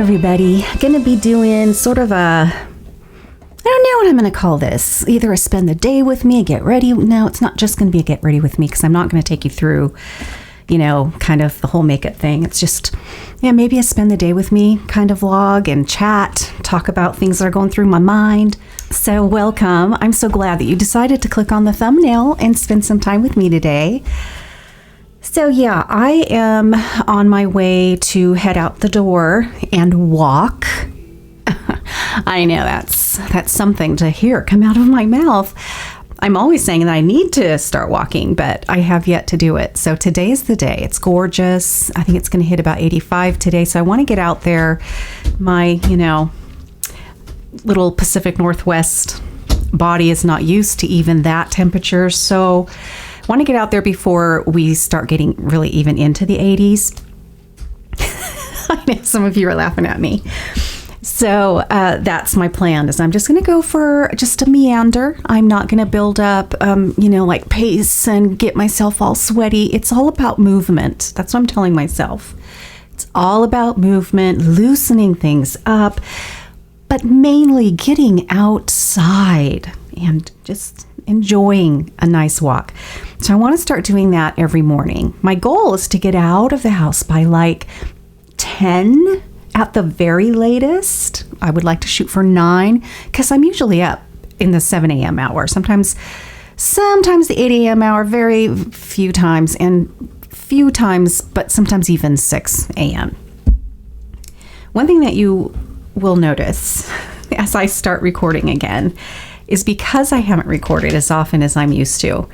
everybody. Gonna be doing sort of I don't know what I'm gonna call this. Either a spend the day with me, a get ready. No, it's not just gonna be a get ready with me because I'm not gonna take you through, kind of the whole makeup thing. It's just, maybe a spend the day with me kind of vlog and chat, talk about things that are going through my mind. So welcome. I'm so glad that you decided to click on the thumbnail and spend some time with me today. So yeah, I am on my way to head out the door and walk. I know that's something to hear come out of my mouth. I'm always saying that I need to start walking, but I have yet to do it. So today's the day. It's gorgeous. I think it's going to hit about 85 today. So I want to get out there. My, little Pacific Northwest body is not used to even that temperature. So I want to get out there before we start getting really even into the 80s. I know some of you are laughing at me. So that's my plan, is I'm just going to go for just a meander. I'm not going to build up, like pace and get myself all sweaty. It's all about movement. That's what I'm telling myself. It's all about movement, loosening things up, but mainly getting outside and just enjoying a nice walk. So I want to start doing that every morning. My goal is to get out of the house by like 10 at the very latest. I would like to shoot for 9 because I'm usually up in the 7 a.m. hour. Sometimes the 8 a.m. hour, very few times, but sometimes even 6 a.m. One thing that you will notice as I start recording again is because I haven't recorded as often as I'm used to,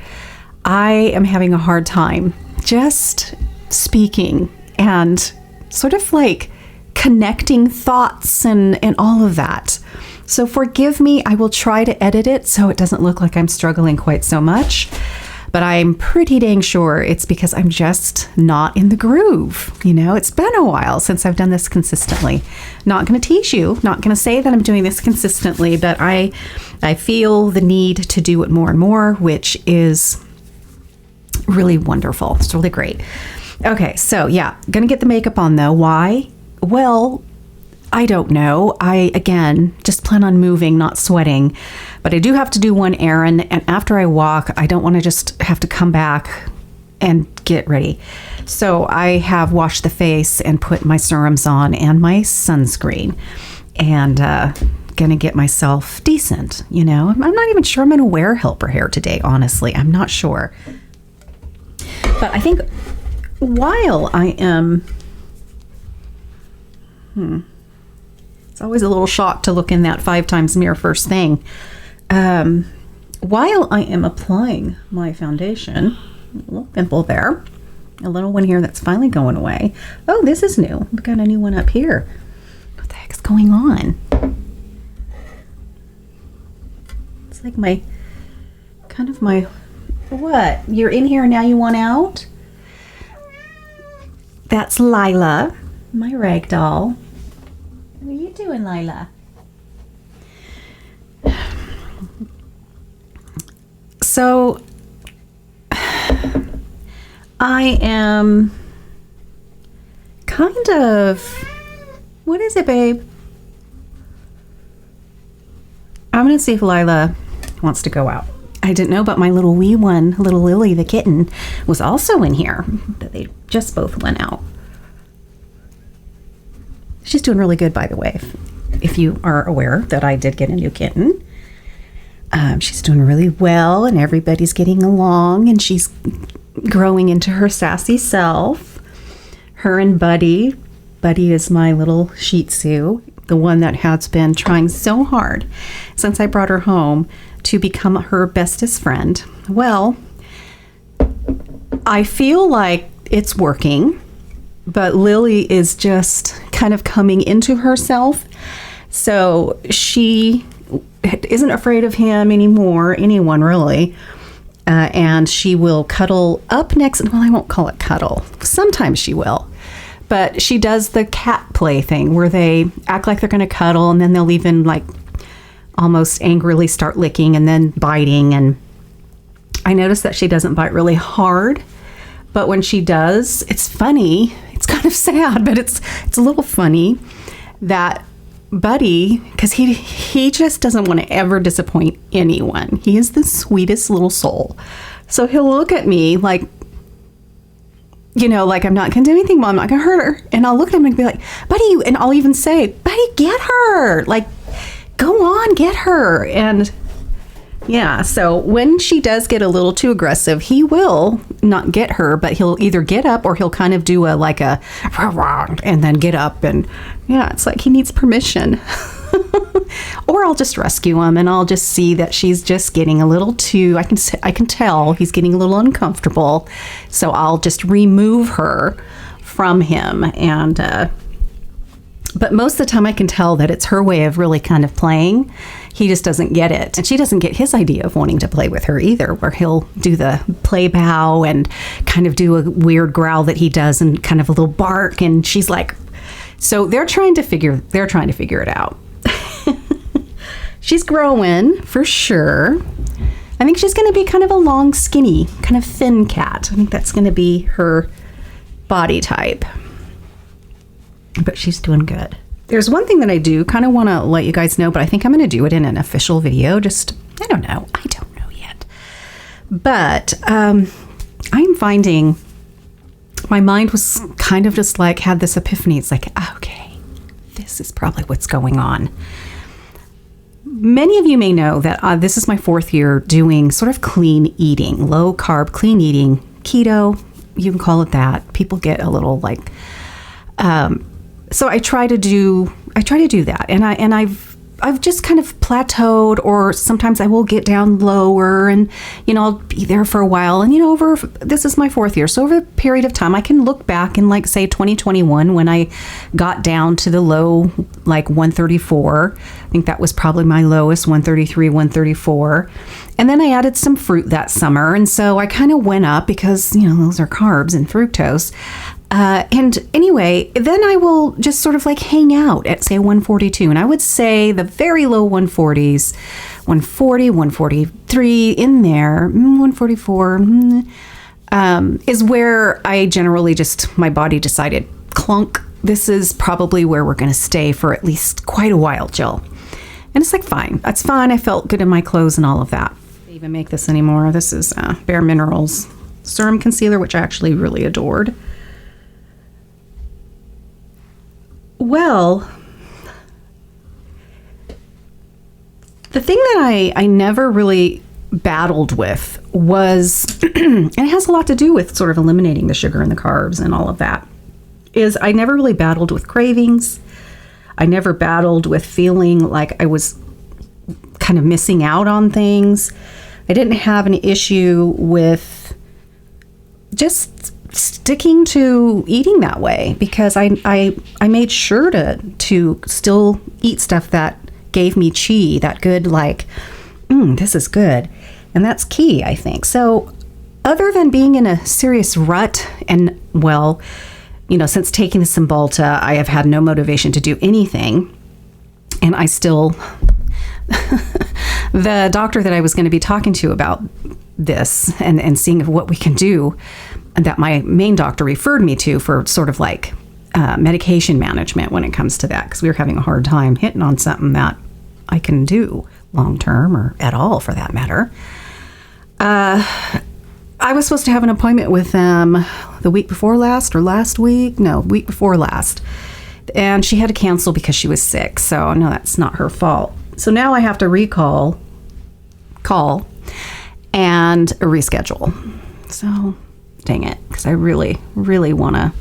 I am having a hard time just speaking and sort of like connecting thoughts and all of that. So forgive me, I will try to edit it so it doesn't look like I'm struggling quite so much. But I'm pretty dang sure it's because I'm just not in the groove. It's been a while since I've done this consistently. Not going to tease you, not going to say that I'm doing this consistently, but I feel the need to do it more and more, which is really wonderful. It's really great. Okay, so yeah, going to get the makeup on though. Why? Well, I don't know. I, again, just plan on moving, not sweating. But I do have to do one errand. And after I walk, I don't want to just have to come back and get ready. So I have washed the face and put my serums on and my sunscreen. And going to get myself decent, I'm not even sure I'm going to wear helper hair today, honestly. I'm not sure. But I think while I am... It's always a little shock to look in that 5 times mirror first thing. While I am applying my foundation, a little pimple there, a little one here that's finally going away. Oh, this is new. We've got a new one up here. What the heck's going on? It's like what? You're in here and now you want out? That's Lila, my rag doll. What are you doing, Lila? So, I am kind of... What is it, babe? I'm going to see if Lila wants to go out. I didn't know, but my little wee one, little Lily the kitten, was also in here. They just both went out. She's doing really good, by the way, if you are aware that I did get a new kitten. She's doing really well, and everybody's getting along, and she's growing into her sassy self. Her and Buddy is my little Shih Tzu, the one that has been trying so hard since I brought her home to become her bestest friend. Well, I feel like it's working. But Lily is just kind of coming into herself. So she isn't afraid of him anymore, anyone really. And she will cuddle up next. Well, I won't call it cuddle. Sometimes she will. But she does the cat play thing where they act like they're going to cuddle and then they'll even like almost angrily start licking and then biting. And I noticed that she doesn't bite really hard. But when she does, it's funny. It's kind of sad, but it's a little funny. that Buddy, because he just doesn't want to ever disappoint anyone. He is the sweetest little soul. So he'll look at me like, like I'm not going to do anything, Mom. I'm not going to hurt her. And I'll look at him and be like, Buddy, and I'll even say, Buddy, get her. Like, go on, get her. And yeah, so when she does get a little too aggressive, he will not get her, but he'll either get up or he'll kind of do a and then get up. And yeah, it's like he needs permission. Or I'll just rescue him and I'll just see that she's just getting a little too, I can tell he's getting a little uncomfortable. So I'll just remove her from him. And, but most of the time I can tell that it's her way of really kind of playing. He just doesn't get it. And she doesn't get his idea of wanting to play with her either, where he'll do the play bow and kind of do a weird growl that he does and kind of a little bark. And she's like, so they're trying to figure it out. She's growing for sure. I think she's going to be kind of a long, skinny, kind of thin cat. I think that's going to be her body type. But she's doing good. There's one thing that I do kind of want to let you guys know, but I think I'm going to do it in an official video. I don't know yet. But I'm finding my mind was kind of just like, had this epiphany. It's like, okay, this is probably what's going on. Many of you may know that this is my 4th year doing sort of clean eating, low carb, clean eating, keto, you can call it that. People get a little like, so I try to do that, and I've just kind of plateaued, or sometimes I will get down lower, and I'll be there for a while, and this is my 4th year, so over a period of time I can look back and like say 2021 when I got down to the low like 134. I think that was probably my lowest, 133, 134. And then I added some fruit that summer, and so I kind of went up because those are carbs and fructose. And anyway, then I will just sort of like hang out at say 142. And I would say the very low 140s, 140, 143 in there, 144, is where I generally just, my body decided, clunk, this is probably where we're going to stay for at least quite a while, Jill. And it's like, fine, that's fine. I felt good in my clothes and all of that. I don't even make this anymore. This is Bare Minerals Serum Concealer, which I actually really adored. Well, the thing that I never really battled with was, and it has a lot to do with sort of eliminating the sugar and the carbs and all of that, is I never really battled with cravings. I never battled with feeling like I was kind of missing out on things. I didn't have an issue with just sticking to eating that way, because I made sure to still eat stuff that gave me chi, that good like, this is good. And that's key, I think. So other than being in a serious rut, and well, since taking the Cymbalta, I have had no motivation to do anything. And I still, the doctor that I was going to be talking to about this and seeing what we can do, that my main doctor referred me to for sort of like medication management when it comes to that, because we were having a hard time hitting on something that I can do long term, or at all for that matter. I was supposed to have an appointment with them the week before last, or last week? No, week before last. And she had to cancel because she was sick. So no, that's not her fault. So now I have to call and reschedule. So dang it, because I really, really want to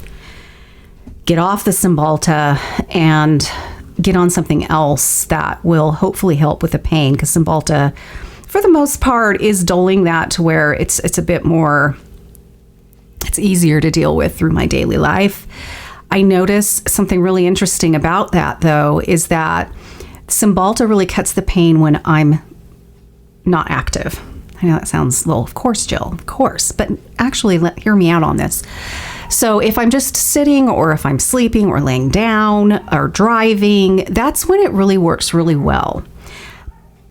get off the Cymbalta and get on something else that will hopefully help with the pain, because Cymbalta, for the most part, is dulling that to where it's a bit more, it's easier to deal with through my daily life. I notice something really interesting about that, though, is that Cymbalta really cuts the pain when I'm not active. I know that sounds, well, of course, Jill, of course, but actually hear me out on this. So if I'm just sitting, or if I'm sleeping or laying down or driving, that's when it really works really well,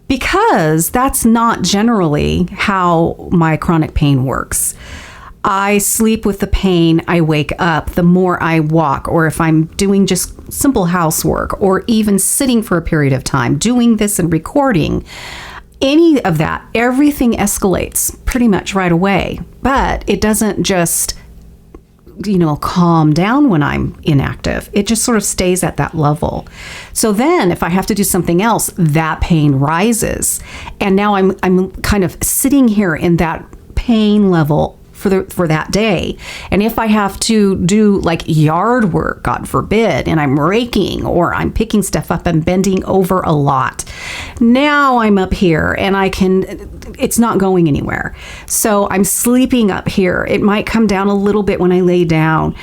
because that's not generally how my chronic pain works. I sleep with the pain, I wake up. The more I walk, or if I'm doing just simple housework, or even sitting for a period of time, doing this and recording, any of that, everything escalates pretty much right away. But it doesn't just, calm down when I'm inactive. It just sort of stays at that level. So then if I have to do something else, that pain rises. And now I'm kind of sitting here in that pain level for that day. And if I have to do like yard work, God forbid, and I'm raking or I'm picking stuff up and bending over a lot, now I'm up here and it's not going anywhere. So I'm sleeping up here. It might come down a little bit when I lay down.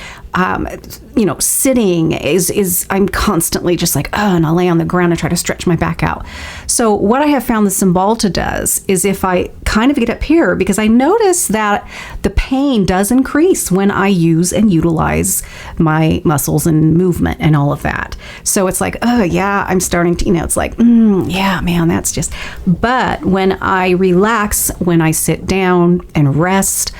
Sitting is I'm constantly just like, and I'll lay on the ground and try to stretch my back out. So what I have found the Cymbalta does is if I kind of get up here, because I notice that the pain does increase when I use and utilize my muscles and movement and all of that. So it's like, I'm starting to, it's like, yeah, man, that's just, but when I relax, when I sit down and rest,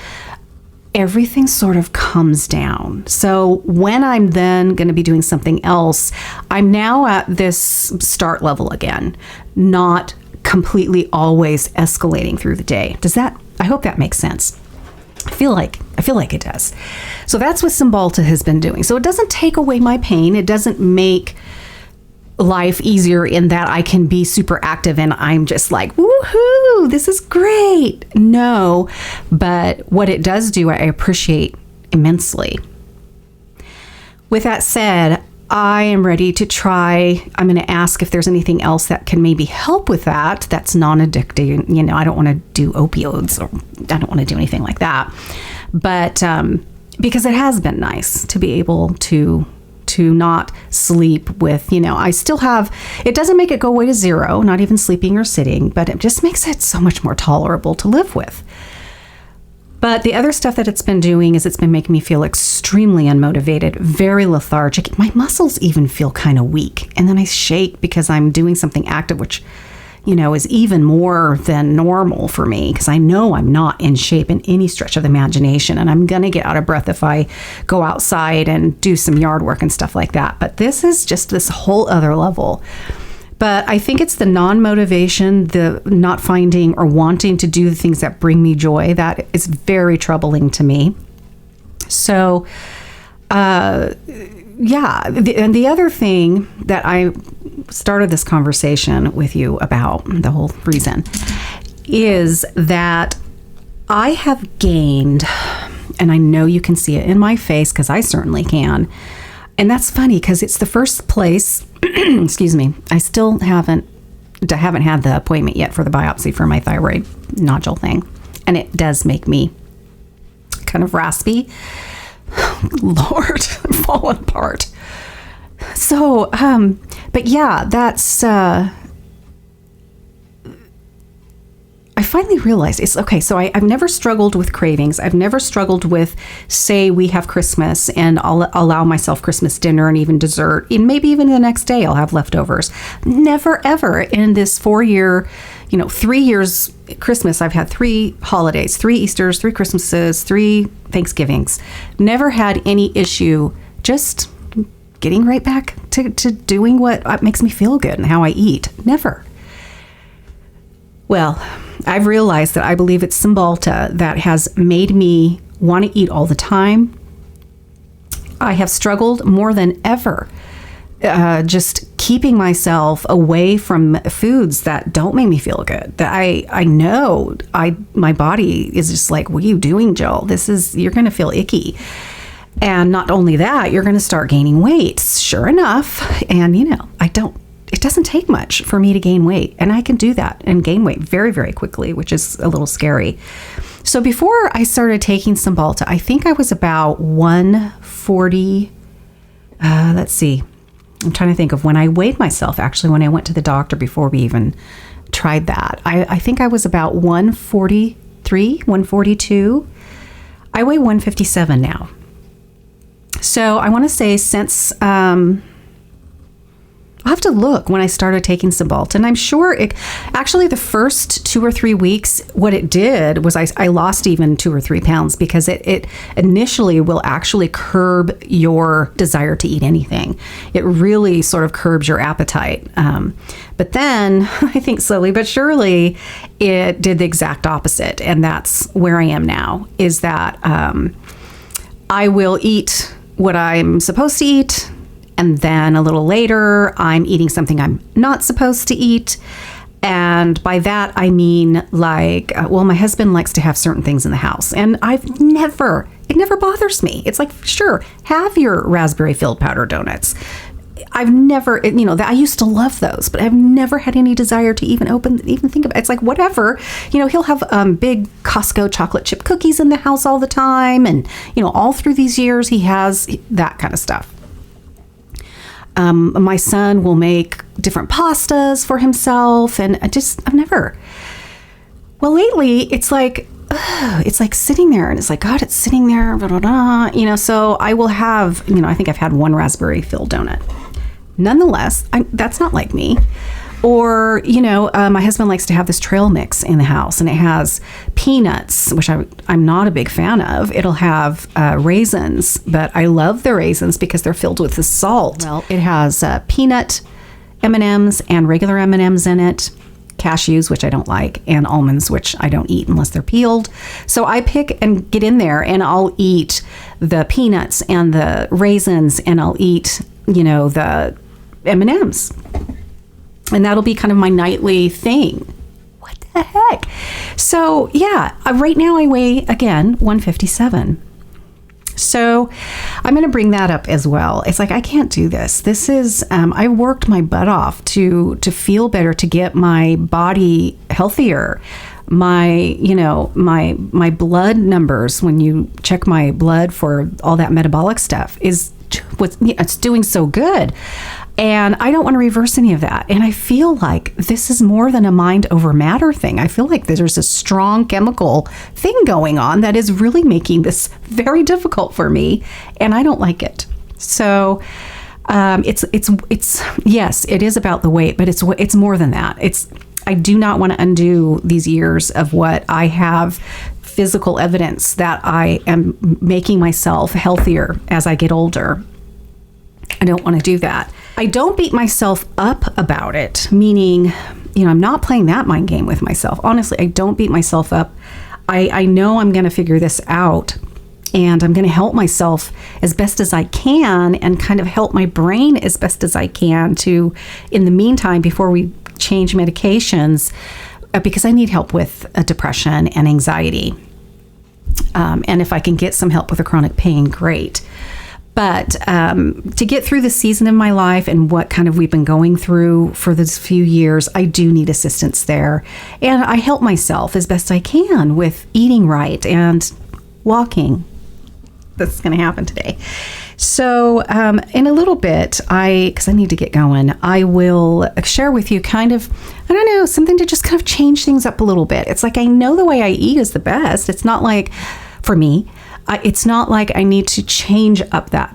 everything sort of comes down. So when I'm then going to be doing something else, I'm now at this start level again, not completely always escalating through the day. I hope that makes sense. I feel like it does. So that's what Cymbalta has been doing. So it doesn't take away my pain. It doesn't make life easier in that I can be super active and I'm just like, woohoo, this is great. No, but what it does do, I appreciate immensely. With that said, I am ready to try. I'm going to ask if there's anything else that can maybe help with that. That's non-addictive. I don't want to do opioids, or I don't want to do anything like that. But because it has been nice to be able to not sleep with, I still have, it doesn't make it go away to zero, not even sleeping or sitting, but it just makes it so much more tolerable to live with. But the other stuff that it's been doing is it's been making me feel extremely unmotivated, very lethargic. My muscles even feel kind of weak. And then I shake because I'm doing something active, which, is even more than normal for me, because I know I'm not in shape in any stretch of the imagination. And I'm going to get out of breath if I go outside and do some yard work and stuff like that. But this is just this whole other level. But I think it's the non-motivation, the not finding or wanting to do the things that bring me joy, that is very troubling to me. So, and the other thing that I started this conversation with you about, the whole reason, is that I have gained, and I know you can see it in my face because I certainly can. And that's funny because it's the first place, excuse me, I still haven't had the appointment yet for the biopsy for my thyroid nodule thing. And it does make me kind of raspy. Lord, I'm falling apart. So, but yeah, that's, I finally realized it's okay. So I've never struggled with cravings. I've never struggled with, say we have Christmas and I'll allow myself Christmas dinner and even dessert, and maybe even the next day I'll have leftovers. Never ever in this 4-year, 3 years Christmas, I've had 3 holidays, 3 Easters, 3 Christmases, 3 Thanksgivings. Never had any issue, just getting right back to doing what makes me feel good and how I eat. Never. Well, I've realized that I believe it's Cymbalta that has made me want to eat all the time. I have struggled more than ever just keeping myself away from foods that don't make me feel good. That I know my body is just like, what are you doing, Jill? You're going to feel icky. And not only that, you're going to start gaining weight. Sure enough. And it doesn't take much for me to gain weight, and I can do that and gain weight very, very quickly, which is a little scary. So before I started taking Cymbalta, I think I was about 140. Let's see. I'm trying to think of when I weighed myself, actually, when I went to the doctor before we even tried that. I think I was about 143, 142. I weigh 157 now. So I want to say since... I'll have to look when I started taking Cymbalta, and I'm sure actually the first 2 or 3 weeks, what it did was I lost even 2 or 3 pounds, because it initially will actually curb your desire to eat anything. It really sort of curbs your appetite. But then I think slowly but surely it did the exact opposite. And that's where I am now, is that I will eat what I'm supposed to eat. And then a little later, I'm eating something I'm not supposed to eat. And by that, I mean, like, my husband likes to have certain things in the house. And it never bothers me. It's like, sure, have your raspberry-filled powder donuts. I've never, I used to love those, but I've never had any desire to even think about it. It's like, whatever, he'll have big Costco chocolate chip cookies in the house all the time. And, all through these years, he has that kind of stuff. My son will make different pastas for himself. And I've never, lately it's like sitting there, and it's like, God, it's sitting there, blah, blah, blah. So I will have, I think I've had one raspberry filled donut. Nonetheless, that's not like me. Or, my husband likes to have this trail mix in the house, and it has peanuts, which I'm not a big fan of. It'll have raisins, but I love the raisins because they're filled with the salt. Well, it has peanut M&Ms and regular M&Ms in it, cashews, which I don't like, and almonds, which I don't eat unless they're peeled. So I pick and get in there, and I'll eat the peanuts and the raisins, and I'll eat, the M&Ms. And that'll be kind of my nightly thing. What the heck? So yeah, right now I weigh, again, 157. So I'm going to bring that up as well. It's like, I can't do this. This is, I worked my butt off to feel better, to get my body healthier. My blood numbers, when you check my blood for all that metabolic stuff, it's doing so good. And I don't want to reverse any of that. And I feel like this is more than a mind over matter thing. I feel like there's a strong chemical thing going on that is really making this very difficult for me. And I don't like it. So it's yes, it is about the weight, but it's more than that. I do not want to undo these years of what I have physical evidence that I am making myself healthier as I get older. I don't want to do that. I don't beat myself up about it, meaning, I'm not playing that mind game with myself. Honestly, I don't beat myself up. I know I'm going to figure this out, and I'm going to help myself as best as I can, and kind of help my brain as best as I can to, in the meantime, before we change medications, because I need help with depression and anxiety. And if I can get some help with a chronic pain, great. But to get through the season of my life and what kind of we've been going through for this few years, I do need assistance there. And I help myself as best I can with eating right and walking. That's going to happen today. So in a little bit, because I need to get going, I will share with you kind of, I don't know, something to just kind of change things up a little bit. It's like, I know the way I eat is the best. It's not like, for me, it's not like I need to change up that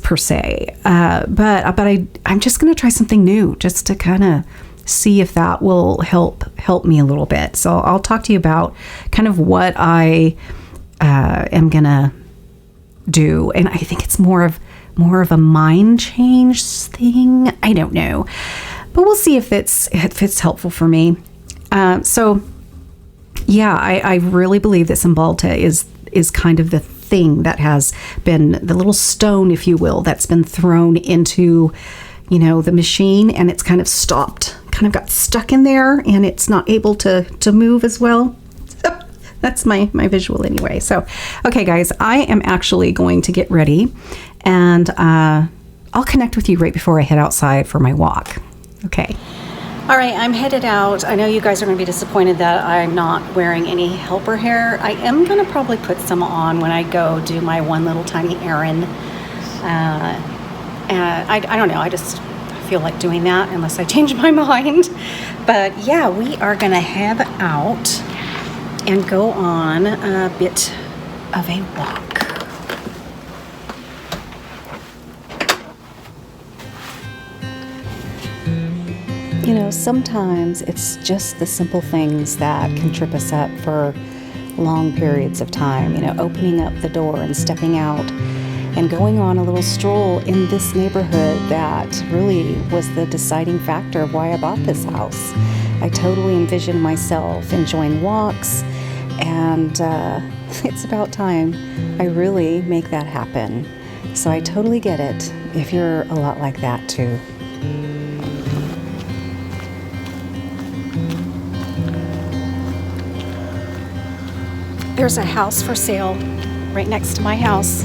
per se. But I'm just going to try something new just to kind of see if that will help me a little bit. So I'll talk to you about kind of what I am going to do. And I think it's more of a mind change thing. I don't know, but we'll see if it's helpful for me. So yeah, I really believe that Cymbalta is kind of the thing that has been the little stone, if you will, that's been thrown into, the machine, and it's kind of stopped, kind of got stuck in there, and it's not able to move as well. That's my visual anyway. So, okay, guys, I am actually going to get ready, and I'll connect with you right before I head outside for my walk. Okay. All right, I'm headed out. I know you guys are going to be disappointed that I'm not wearing any helper hair. I am going to probably put some on when I go do my one little tiny errand. And I don't know, I just feel like doing that unless I change my mind. But yeah, we are going to head out and go on a bit of a walk. You know, sometimes it's just the simple things that can trip us up for long periods of time. You know, opening up the door and stepping out and going on a little stroll in this neighborhood that really was the deciding factor of why I bought this house. I totally envisioned myself enjoying walks, and it's about time I really make that happen. So I totally get it if you're a lot like that too. There's a house for sale right next to my house.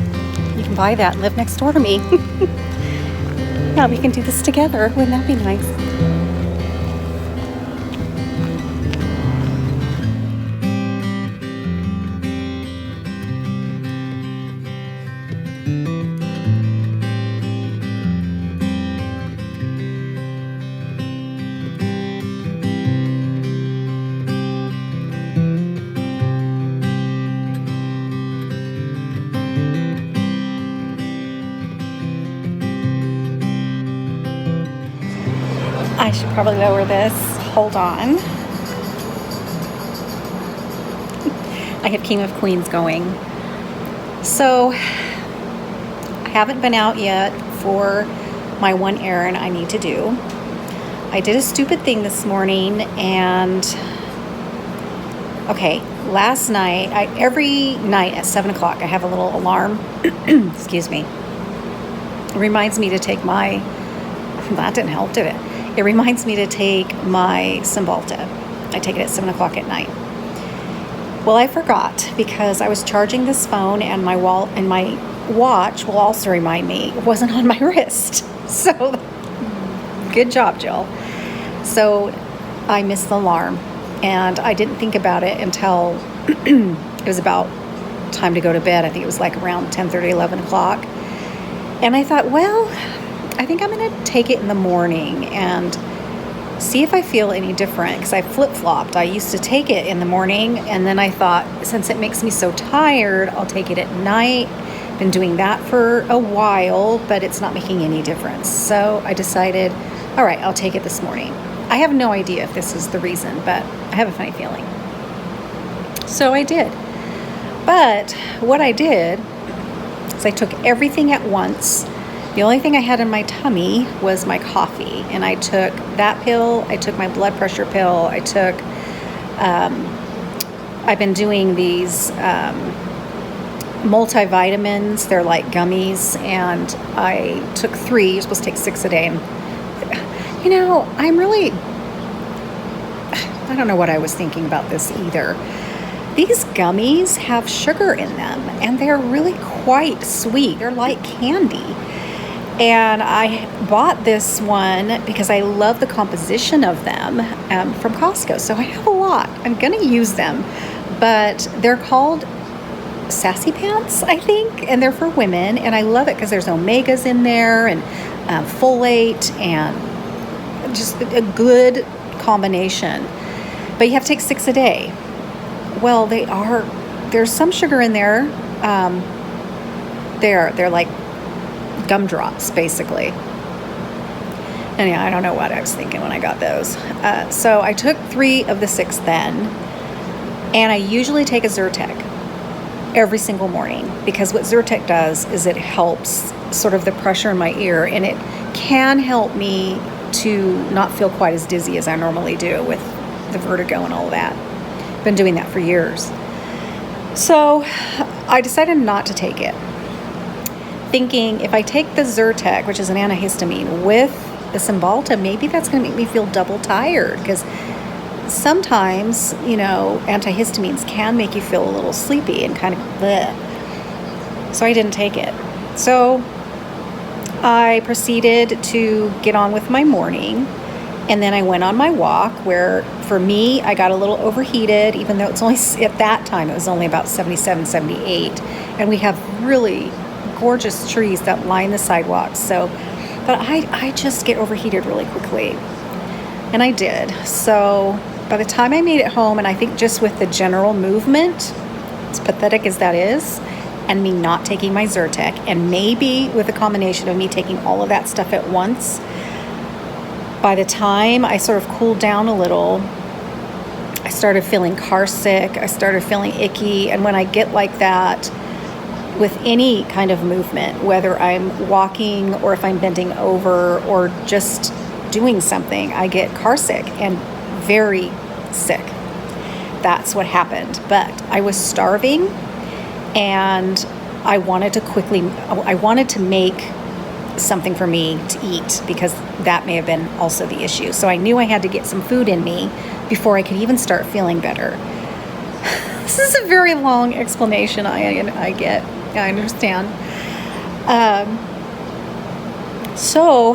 You can buy that and live next door to me. Yeah, we can do this together. Wouldn't that be nice? I should probably lower this. Hold on. I have King of Queens going. So, I haven't been out yet for my one errand I need to do. I did a stupid thing this morning, and okay, last night, every night at 7 o'clock, I have a little alarm. Excuse me. It reminds me to take my, that didn't help, did it? It reminds me to take my Cymbalta. I take it at 7 o'clock at night. Well, I forgot because I was charging this phone, and my watch will also remind me it wasn't on my wrist. So, good job, Jill. So, I missed the alarm, and I didn't think about it until it was about time to go to bed. I think it was like around 10:30, 11 o'clock. And I thought, well, I think I'm going to take it in the morning and see if I feel any different, because I flip-flopped. I used to take it in the morning, and then I thought, since it makes me so tired, I'll take it at night. Been doing that for a while, but it's not making any difference. So I decided, all right, I'll take it this morning. I have no idea if this is the reason, but I have a funny feeling. So I did. But what I did is I took everything at once. The only thing I had in my tummy was my coffee, and I took that pill, I took my blood pressure pill, I took, I've been doing these multivitamins, they're like gummies, and I took 3, you're supposed to take 6 a day, and you know, I don't know what I was thinking about this either. These gummies have sugar in them, and they're really quite sweet, they're like candy. And I bought this one because I love the composition of them from Costco. So I have a lot. I'm going to use them. But they're called Sassy Pants, I think. And they're for women. And I love it because there's omegas in there and folate and just a good combination. But you have to take 6 a day. Well, there's some sugar in there. They're like gumdrops, basically. And yeah, I don't know what I was thinking when I got those. So I took 3 of the 6 then, and I usually take a Zyrtec every single morning, because what Zyrtec does is it helps sort of the pressure in my ear, and it can help me to not feel quite as dizzy as I normally do with the vertigo and all of that. Been doing that for years. So I decided not to take it, thinking if I take the Zyrtec, which is an antihistamine, with the Cymbalta, maybe that's going to make me feel double tired, because sometimes, you know, antihistamines can make you feel a little sleepy and kind of bleh. So I didn't take it. So I proceeded to get on with my morning, and then I went on my walk, where for me, I got a little overheated, even though it's only, at that time, it was only about 77, 78, and we have really gorgeous trees that line the sidewalks. So, but I just get overheated really quickly, and I did. So by the time I made it home, and I think just with the general movement, as pathetic as that is, and me not taking my Zyrtec, and maybe with a combination of me taking all of that stuff at once, By the time I sort of cooled down a little, I started feeling car sick. I started feeling icky. And when I get like that with any kind of movement, whether I'm walking or if I'm bending over or just doing something, I get car sick and very sick. That's what happened. But I was starving and I wanted to make something for me to eat, because that may have been also the issue. So I knew I had to get some food in me before I could even start feeling better. This is a very long explanation. I understand. So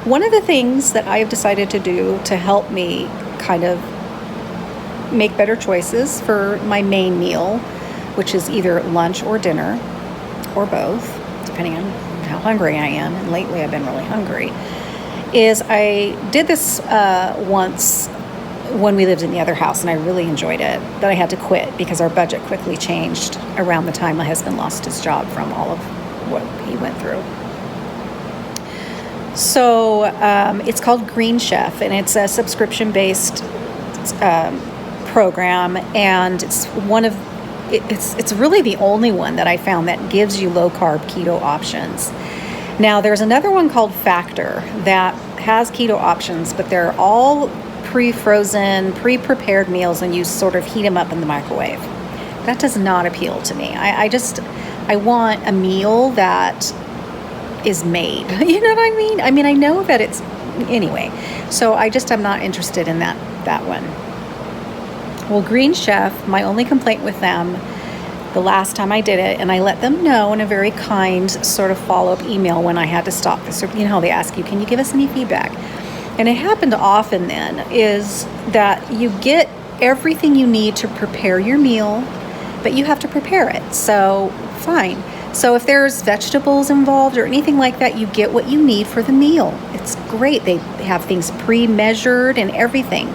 one of the things that I have decided to do to help me kind of make better choices for my main meal, which is either lunch or dinner or both, depending on how hungry I am, and lately I've been really hungry, is I did this once when we lived in the other house, and I really enjoyed it, but I had to quit because our budget quickly changed around the time my husband lost his job from all of what he went through. So it's called Green Chef, and it's a subscription-based program, and it's really the only one that I found that gives you low-carb keto options. Now, there's another one called Factor that has keto options, but they're all pre-frozen, pre-prepared meals, and you sort of heat them up in the microwave. That does not appeal to me. I want a meal that is made. You know what I mean? I mean, I know that it's, anyway. So I'm not interested in that one. Well, Green Chef, my only complaint with them the last time I did it, and I let them know in a very kind sort of follow-up email when I had to stop this. You know how they ask you, can you give us any feedback? And it happened often then, is that you get everything you need to prepare your meal, but you have to prepare it. So, fine. So if there's vegetables involved or anything like that, you get what you need for the meal. It's great. They have things pre-measured and everything.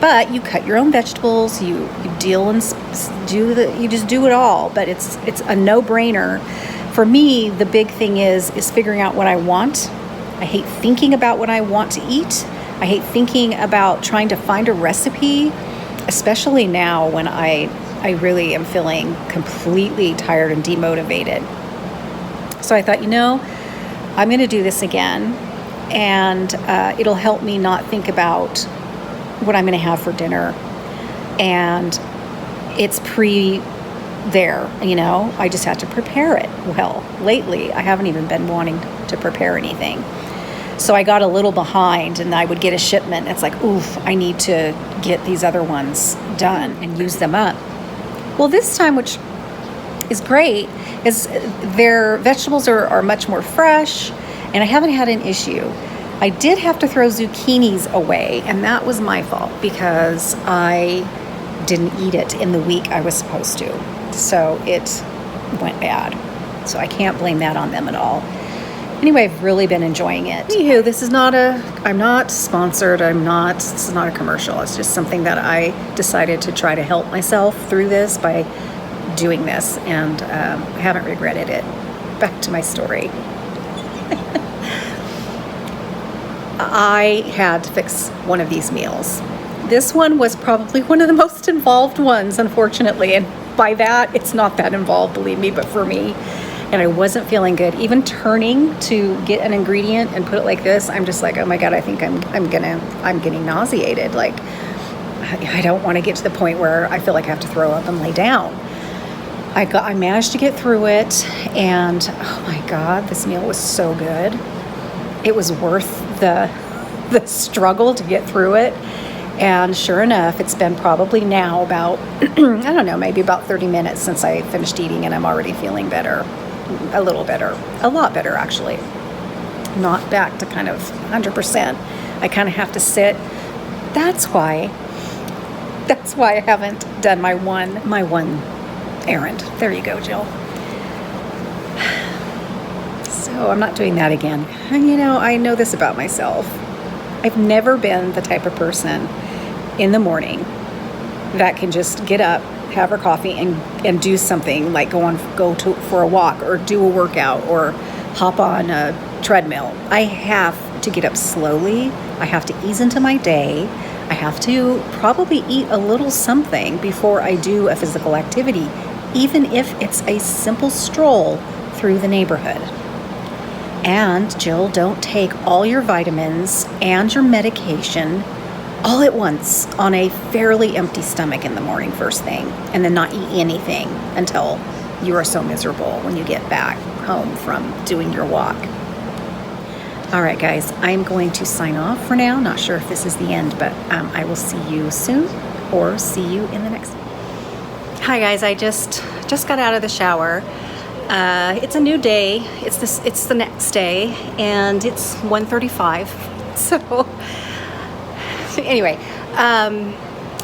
But you cut your own vegetables, you deal and you just do it all. But it's a no-brainer. For me, the big thing is figuring out what I want. I hate thinking about what I want to eat. I hate thinking about trying to find a recipe, especially now when I really am feeling completely tired and demotivated. So I thought, I'm going to do this again, and it'll help me not think about what I'm going to have for dinner. And it's there, I just had to prepare it. Well, lately, I haven't even been wanting to prepare anything. So I got a little behind, and I would get a shipment. It's like, oof, I need to get these other ones done and use them up. Well, this time, which is great, is their vegetables are much more fresh, and I haven't had an issue. I did have to throw zucchinis away, and that was my fault because I didn't eat it in the week I was supposed to. So it went bad. So I can't blame that on them at all. Anyway, I've really been enjoying it. Anywho, I'm not sponsored. It's not a commercial. It's just something that I decided to try to help myself through this by doing this, and I haven't regretted it. Back to my story. I had to fix one of these meals. This one was probably one of the most involved ones, unfortunately. And by that, it's not that involved, believe me, but for me. And I wasn't feeling good. Even turning to get an ingredient and put it like this, I'm just like, oh my God, I think I'm getting nauseated. Like, I don't want to get to the point where I feel like I have to throw up and lay down. I managed to get through it, and oh my God, this meal was so good. It was worth the struggle to get through it. And sure enough, it's been probably now about, I don't know, maybe about 30 minutes since I finished eating, and I'm already feeling better. A little better. A lot better, actually. Not back to kind of 100%. I kind of have to sit. That's why I haven't done my one errand. There you go, Jill. So I'm not doing that again. And I know this about myself. I've never been the type of person in the morning that can just get up, have her coffee, and do something like go for a walk or do a workout or hop on a treadmill. I have to get up slowly. I have to ease into my day. I have to probably eat a little something before I do a physical activity, even if it's a simple stroll through the neighborhood. And Jill, don't take all your vitamins and your medication all at once on a fairly empty stomach in the morning first thing, and then not eat anything until you are so miserable when you get back home from doing your walk. All right, guys, I'm going to sign off for now. Not sure if this is the end, but I will see you soon, or see you in the next. Hi, guys. I just got out of the shower. It's a new day. It's the next day, and it's 1:35. So anyway,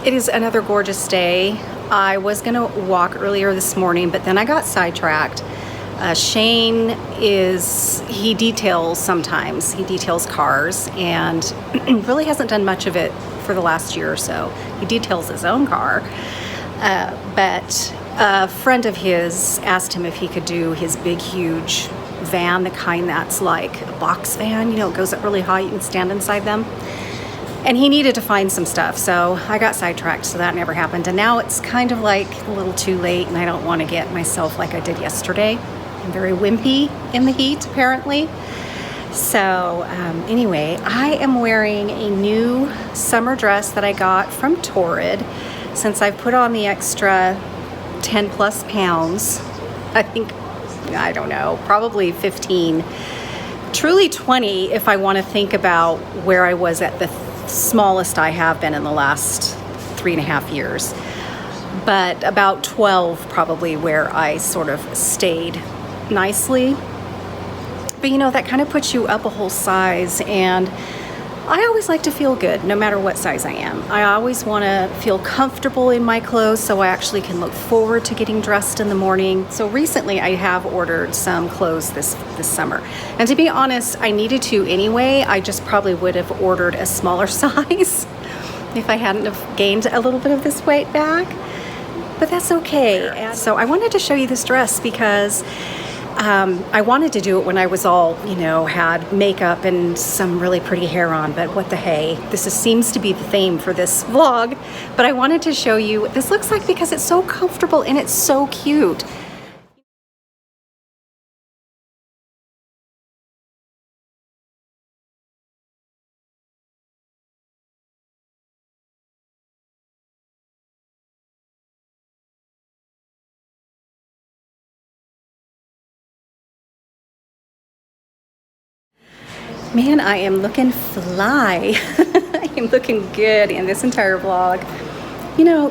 it is another gorgeous day. I was gonna walk earlier this morning, but then I got sidetracked. Shane he details sometimes. He details cars, and really hasn't done much of it for the last year or so. He details his own car, but a friend of his asked him if he could do his big, huge van, the kind that's like a box van, it goes up really high, you can stand inside them. And he needed to find some stuff, so I got sidetracked, so that never happened. And now it's kind of like a little too late, and I don't want to get myself like I did yesterday. I'm very wimpy in the heat, apparently. So anyway, I am wearing a new summer dress that I got from Torrid. Since I've put on the extra 10 plus pounds, I don't know, probably 15, truly 20 if I want to think about where I was at the smallest I have been in the last 3.5 years, but about 12 probably where I sort of stayed nicely. But that kind of puts you up a whole size, and I always like to feel good no matter what size I am. I always want to feel comfortable in my clothes, so I actually can look forward to getting dressed in the morning. So recently I have ordered some clothes this summer, and to be honest, I needed to anyway. I just probably would have ordered a smaller size if I hadn't have gained a little bit of this weight back, but that's okay. And so I wanted to show you this dress because I wanted to do it when I was all, had makeup and some really pretty hair on, but what the hey. Seems to be the theme for this vlog, but I wanted to show you what this looks like because it's so comfortable and it's so cute. Man, I am looking fly. I am looking good in this entire vlog.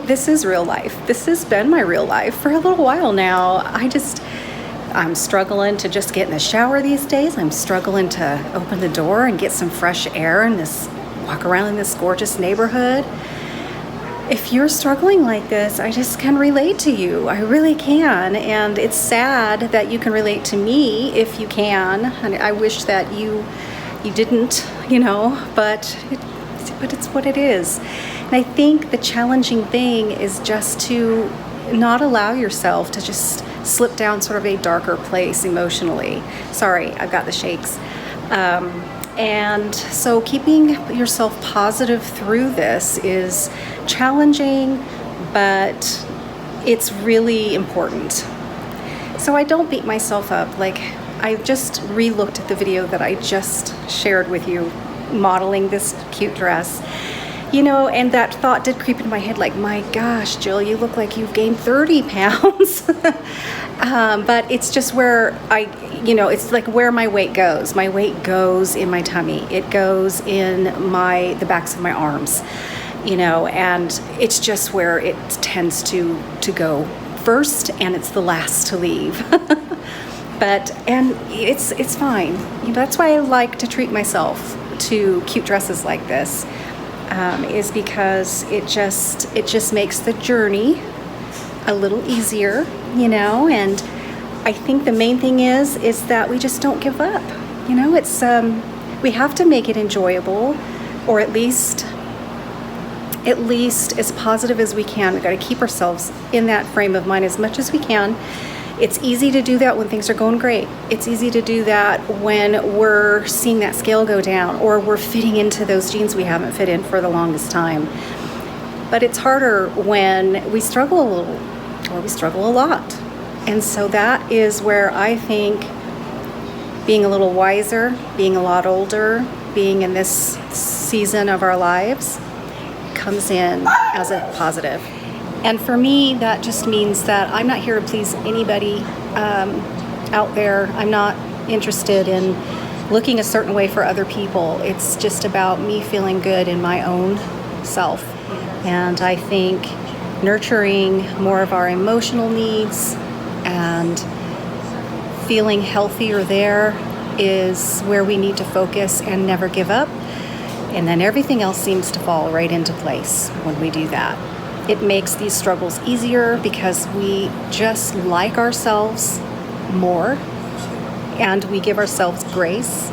This is real life. This has been my real life for a little while now. I'm struggling to just get in the shower these days. I'm struggling to open the door and get some fresh air and walk around in this gorgeous neighborhood. If you're struggling like this, I just can relate to you. I really can. And it's sad that you can relate to me if you can. And I wish that you didn't, but it's what it is. And I think the challenging thing is just to not allow yourself to just slip down sort of a darker place emotionally. Sorry, I've got the shakes. And so keeping yourself positive through this is challenging, but it's really important. So I don't beat myself up. I just re-looked at the video that I just shared with you, modeling this cute dress, and that thought did creep into my head, my gosh, Jill, you look like you've gained 30 pounds. But it's just where it's like where my weight goes. My weight goes in my tummy. It goes in the backs of my arms, and it's just where it tends to go first, and it's the last to leave. And it's fine. That's why I like to treat myself to cute dresses like this, is because it just makes the journey a little easier, and I think the main thing is that we just don't give up. It's we have to make it enjoyable, or at least as positive as we can. We've got to keep ourselves in that frame of mind as much as we can. It's easy to do that when things are going great. It's easy to do that when we're seeing that scale go down, or we're fitting into those jeans we haven't fit in for the longest time. But it's harder when we struggle a little, or we struggle a lot. And so that is where I think being a little wiser, being a lot older, being in this season of our lives comes in as a positive. And for me, that just means that I'm not here to please anybody out there. I'm not interested in looking a certain way for other people. It's just about me feeling good in my own self. And I think nurturing more of our emotional needs and feeling healthier there is where we need to focus and never give up. And then everything else seems to fall right into place when we do that. It makes these struggles easier because we just like ourselves more and we give ourselves grace.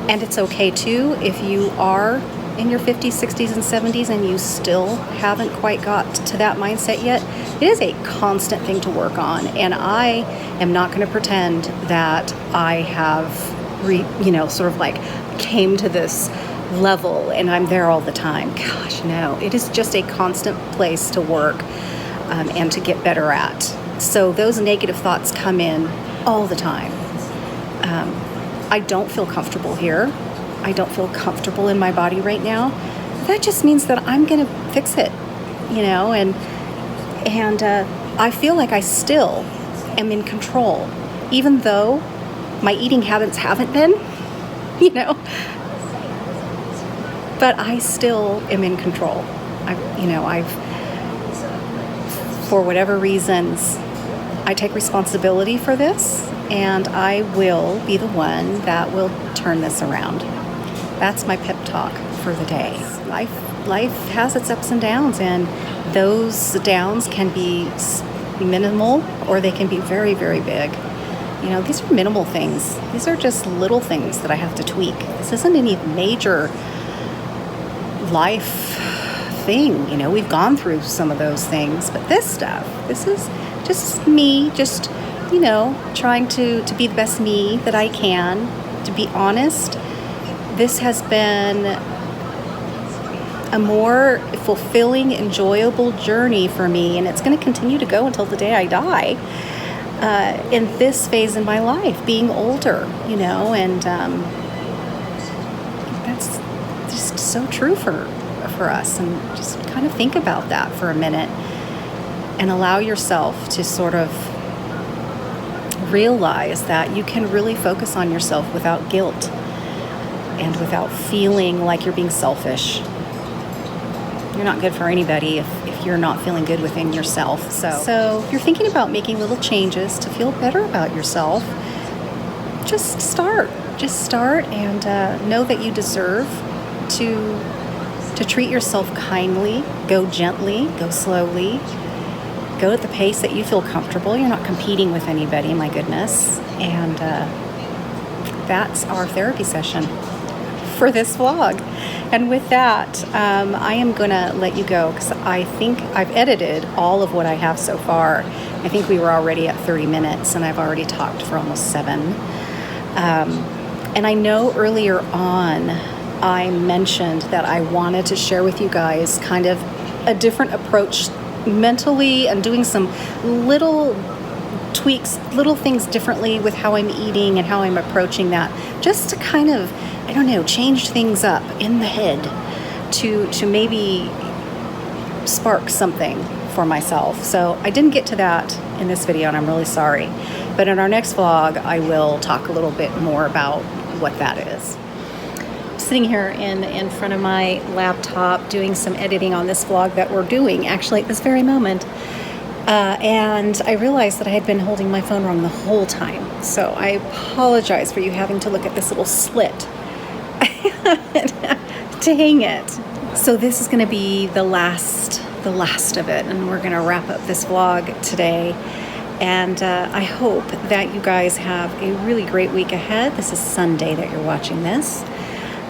And it's okay too if you are in your 50s, 60s, and 70s and you still haven't quite got to that mindset yet. It is a constant thing to work on, and I am not going to pretend that I have sort of like came to this level and I'm there all the time. Gosh, no. It is just a constant place to work and to get better at. So those negative thoughts come in all the time. I don't feel comfortable here. I don't feel comfortable in my body right now. That just means that I'm going to fix it, and I feel like I still am in control, even though my eating habits haven't been, but I still am in control. I've for whatever reasons, I take responsibility for this, and I will be the one that will turn this around. That's my pep talk for the day. Life has its ups and downs, and those downs can be minimal or they can be very, very big. These are minimal things. These are just little things that I have to tweak. This isn't any major life thing. We've gone through some of those things, but this is just me, trying to be the best me that I can. To be honest, this has been a more fulfilling, enjoyable journey for me, and it's going to continue to go until the day I die in this phase in my life, being older, and that's just so true for us. And just kind of think about that for a minute and allow yourself to sort of realize that you can really focus on yourself without guilt and without feeling like you're being selfish. You're not good for anybody if you're not feeling good within yourself. So if you're thinking about making little changes to feel better about yourself, just start and know that you deserve to treat yourself kindly. Go gently, go slowly, go at the pace that you feel comfortable. You're not competing with anybody, my goodness. And that's our therapy session for this vlog. And with that, I am gonna let you go because I think I've edited all of what I have so far. I think we were already at 30 minutes and I've already talked for almost 7. And I know earlier on I mentioned that I wanted to share with you guys kind of a different approach mentally and doing some little tweaks, little things differently with how I'm eating and how I'm approaching that, just to kind of, change things up in the head to maybe spark something for myself. So I didn't get to that in this video, and I'm really sorry. But in our next vlog, I will talk a little bit more about what that is. Sitting here in front of my laptop doing some editing on this vlog that we're doing actually at this very moment. And I realized that I had been holding my phone wrong the whole time. So I apologize for you having to look at this little slit to hang it. So this is going to be the last of it, and we're going to wrap up this vlog today. And I hope that you guys have a really great week ahead. This is Sunday that you're watching this.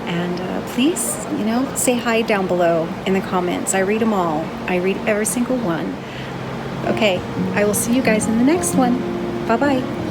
And please, say hi down below in the comments. I read them all. I read every single one. Okay, I will see you guys in the next one. Bye-bye.